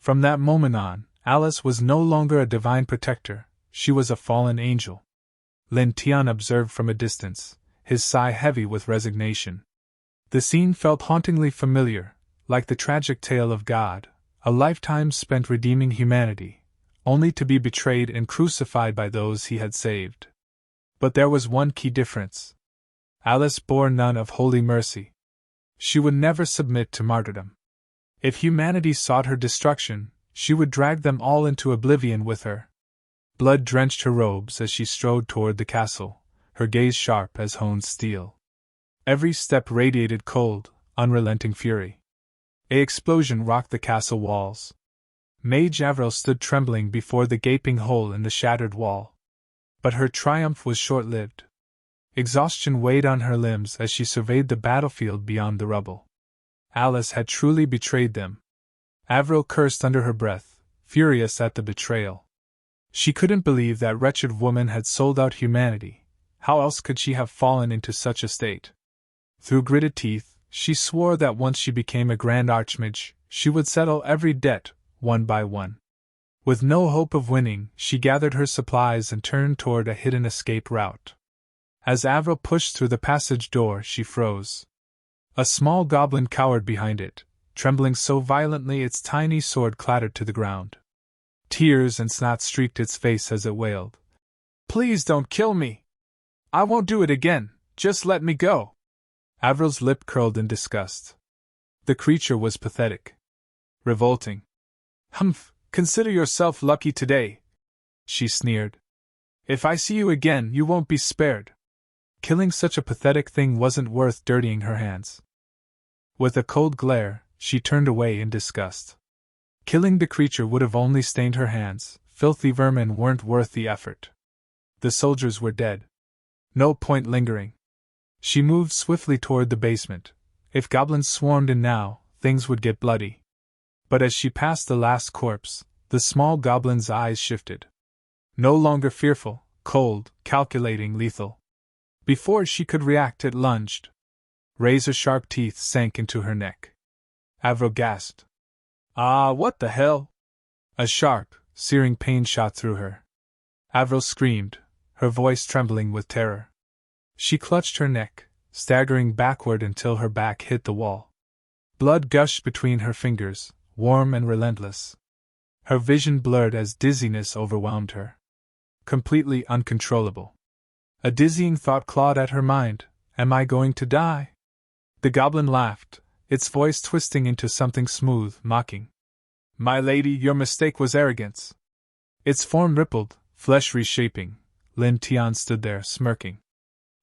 From that moment on, Alice was no longer a divine protector, she was a fallen angel. Lin Tian observed from a distance, his sigh heavy with resignation. The scene felt hauntingly familiar, like the tragic tale of God, a lifetime spent redeeming humanity, only to be betrayed and crucified by those he had saved. But there was one key difference. Alice bore none of holy mercy. She would never submit to martyrdom. If humanity sought her destruction, she would drag them all into oblivion with her. Blood drenched her robes as she strode toward the castle, her gaze sharp as honed steel. Every step radiated cold, unrelenting fury. An explosion rocked the castle walls. Mage Avril stood trembling before the gaping hole in the shattered wall. But her triumph was short-lived. Exhaustion weighed on her limbs as she surveyed the battlefield beyond the rubble. Alice had truly betrayed them. Avril cursed under her breath, furious at the betrayal. She couldn't believe that wretched woman had sold out humanity. How else could she have fallen into such a state? Through gritted teeth, she swore that once she became a grand archmage, she would settle every debt, one by one. With no hope of winning, she gathered her supplies and turned toward a hidden escape route. As Avril pushed through the passage door, she froze. A small goblin cowered behind it, trembling so violently its tiny sword clattered to the ground. Tears and snot streaked its face as it wailed. "Please don't kill me! I won't do it again, just let me go!" Avril's lip curled in disgust. The creature was pathetic. Revolting. "Humph, consider yourself lucky today," she sneered. "If I see you again, you won't be spared." Killing such a pathetic thing wasn't worth dirtying her hands. With a cold glare, she turned away in disgust. Killing the creature would have only stained her hands, filthy vermin weren't worth the effort. The soldiers were dead. No point lingering. She moved swiftly toward the basement. If goblins swarmed in now, things would get bloody. But as she passed the last corpse, the small goblin's eyes shifted. No longer fearful, cold, calculating, lethal. Before she could react, it lunged. Razor-sharp teeth sank into her neck. Avril gasped. "Ah, what the hell?" A sharp, searing pain shot through her. Avril screamed, her voice trembling with terror. She clutched her neck, staggering backward until her back hit the wall. Blood gushed between her fingers, warm and relentless. Her vision blurred as dizziness overwhelmed her. Completely uncontrollable. A dizzying thought clawed at her mind. Am I going to die? The goblin laughed, its voice twisting into something smooth, mocking. "My lady, your mistake was arrogance." Its form rippled, flesh reshaping. Lin Tian stood there, smirking.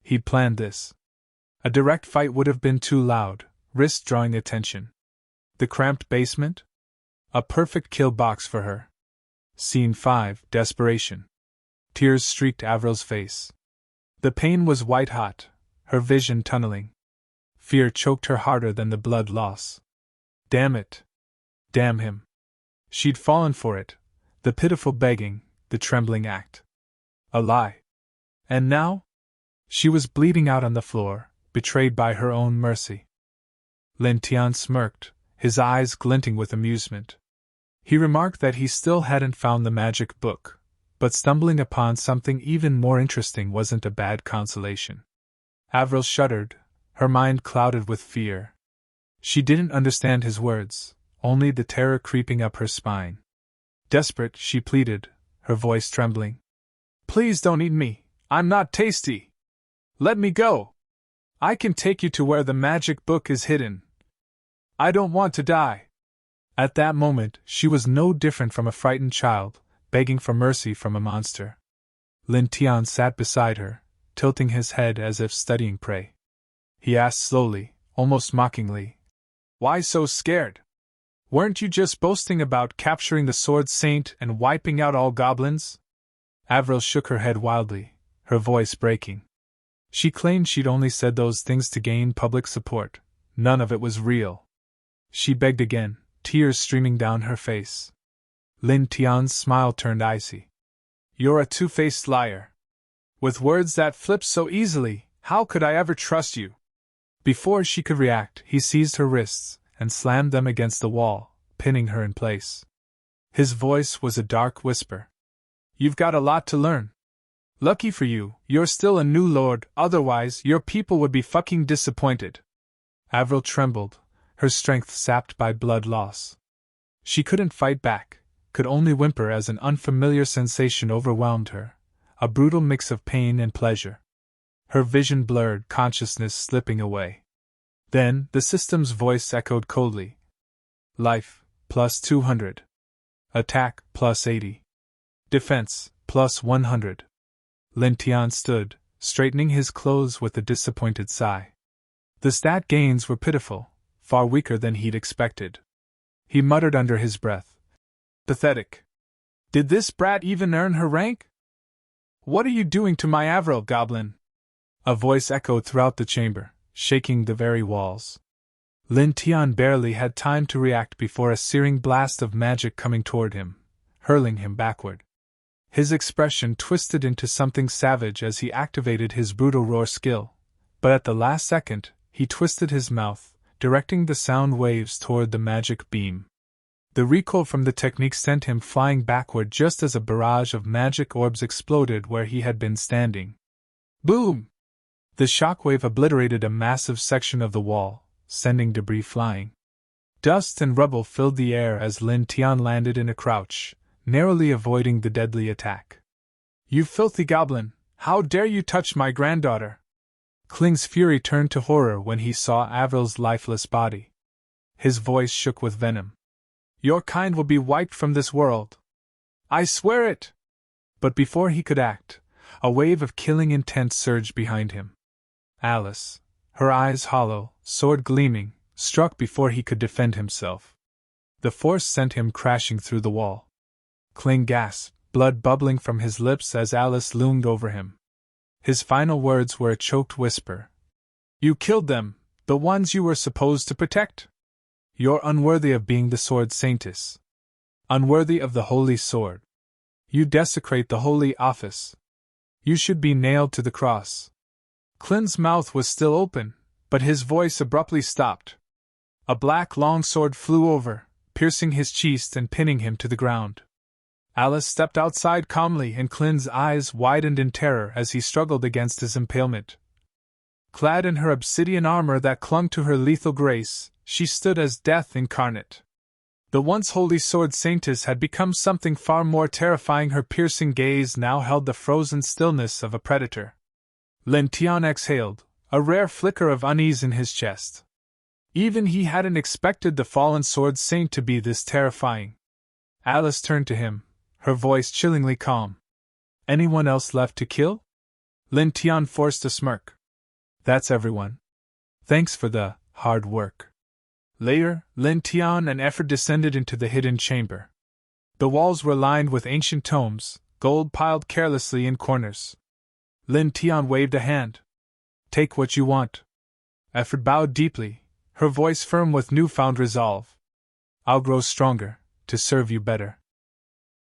He'd planned this. A direct fight would have been too loud, risk drawing attention. The cramped basement? A perfect kill box for her. Scene 5, Desperation. Tears streaked Avril's face. The pain was white-hot, her vision tunneling. Fear choked her harder than the blood loss. Damn it. Damn him. She'd fallen for it, the pitiful begging, the trembling act. A lie. And now? She was bleeding out on the floor, betrayed by her own mercy. Lin Tian smirked, his eyes glinting with amusement. He remarked that he still hadn't found the magic book, but stumbling upon something even more interesting wasn't a bad consolation. Avril shuddered, her mind clouded with fear. She didn't understand his words, only the terror creeping up her spine. Desperate, she pleaded, her voice trembling. "Please don't eat me, I'm not tasty. Let me go. I can take you to where the magic book is hidden. I don't want to die." At that moment, she was no different from a frightened child, begging for mercy from a monster. Lin Tian sat beside her, tilting his head as if studying prey. He asked slowly, almost mockingly, "Why so scared? Weren't you just boasting about capturing the Sword Saint and wiping out all goblins?" Avril shook her head wildly, her voice breaking. She claimed she'd only said those things to gain public support. None of it was real. She begged again, tears streaming down her face. Lin Tian's smile turned icy. "You're a two-faced liar. With words that flip so easily, how could I ever trust you?" Before she could react, he seized her wrists and slammed them against the wall, pinning her in place. His voice was a dark whisper. You've got a lot to learn. Lucky for you, you're still a new lord, otherwise your people would be fucking disappointed. Avril trembled, her strength sapped by blood loss. She couldn't fight back, could only whimper as an unfamiliar sensation overwhelmed her, a brutal mix of pain and pleasure. Her vision blurred, consciousness slipping away. Then, the system's voice echoed coldly. Life, plus 200. Attack, plus 80. Defense, plus 100. Lin Tian stood, straightening his clothes with a disappointed sigh. The stat gains were pitiful, far weaker than he'd expected. He muttered under his breath. Pathetic. Did this brat even earn her rank? What are you doing to my Avril, Goblin? A voice echoed throughout the chamber, shaking the very walls. Lin Tian barely had time to react before a searing blast of magic coming toward him, hurling him backward. His expression twisted into something savage as he activated his brutal roar skill, but at the last second, he twisted his mouth, directing the sound waves toward the magic beam. The recoil from the technique sent him flying backward just as a barrage of magic orbs exploded where he had been standing. Boom! The shockwave obliterated a massive section of the wall, sending debris flying. Dust and rubble filled the air as Lin Tian landed in a crouch, narrowly avoiding the deadly attack. You filthy goblin, how dare you touch my granddaughter? Kling's fury turned to horror when he saw Avril's lifeless body. His voice shook with venom. Your kind will be wiped from this world. I swear it! But before he could act, a wave of killing intent surged behind him. Alice, her eyes hollow, sword gleaming, struck before he could defend himself. The force sent him crashing through the wall. Kling gasped, blood bubbling from his lips as Alice loomed over him. His final words were a choked whisper. You killed them, the ones you were supposed to protect? You're unworthy of being the Sword Saintess. Unworthy of the Holy Sword. You desecrate the Holy Office. You should be nailed to the cross. Kling's mouth was still open, but his voice abruptly stopped. A black long sword flew over, piercing his chest and pinning him to the ground. Alice stepped outside calmly and Kling's eyes widened in terror as he struggled against his impalement. Clad in her obsidian armor that clung to her lethal grace, she stood as death incarnate. The once holy Sword Saintess had become something far more terrifying. Her piercing gaze now held the frozen stillness of a predator. Lin Tian exhaled, a rare flicker of unease in his chest. Even he hadn't expected the fallen Sword Saint to be this terrifying. Alice turned to him, her voice chillingly calm. Anyone else left to kill? Lin Tian forced a smirk. That's everyone. Thanks for the hard work. Later, Lin Tian and Effort descended into the hidden chamber. The walls were lined with ancient tomes, gold piled carelessly in corners. Lin Tian waved a hand. Take what you want. Effort bowed deeply, her voice firm with newfound resolve. I'll grow stronger, to serve you better.